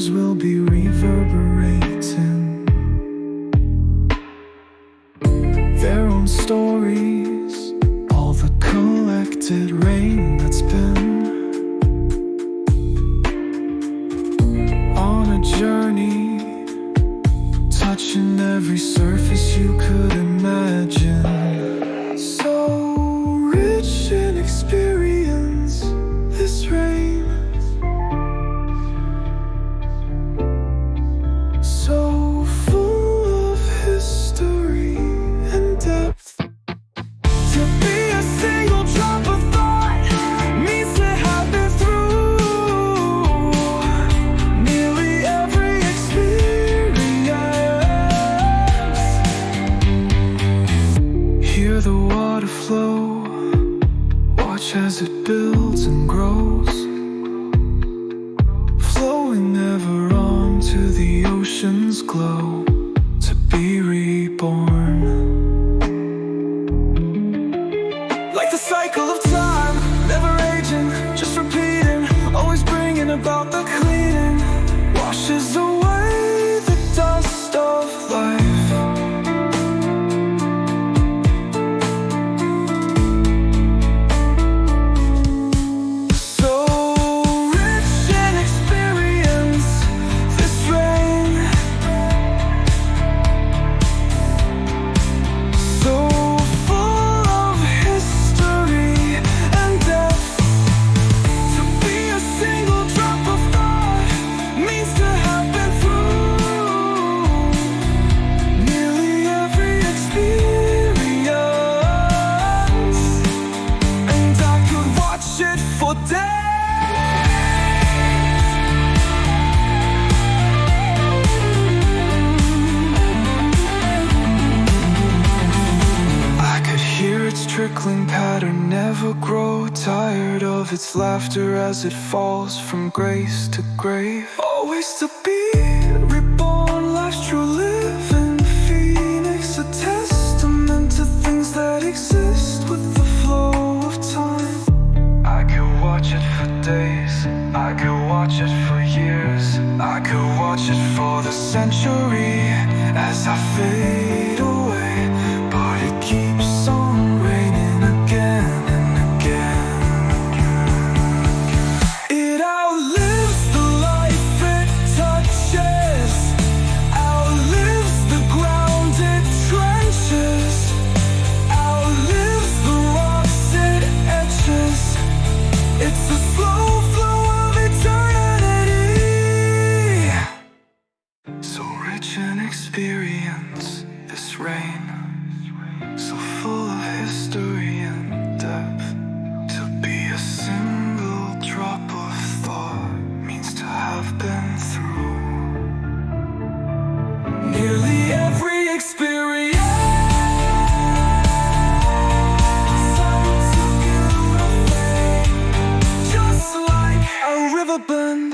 ears will be reverberating their own stories, all the collected rain that's been on a journey, touching every surface you could imagine. So rich in experience, this rain, so full of history and depth. To be a single drop of thought means to have been through nearly every experience. Hear the water flow, watch as it builds and grows, flowing ever on to the ocean's glow, to be reborn. Like the cycle of time, never aging, just repeating, always bringing about the cleaning, washes away the dust of life. Trickling pattern, never grow tired of its laughter as it falls from grace to grave. Always to be reborn, life's true living phoenix, a testament to things that exist with the flow of time. I could watch it for days, I could watch it for years, I could watch it for the century as I fade away, but it keeps on raining again and again. It outlives the life it touches, outlives the ground it trenches, outlives the rocks it etches. It's a slow flow of eternity, so rich in experience, this rain, so full of history and depth. To be a single drop of thought means to have been through nearly every experience. Some took it away, just like a riverbend.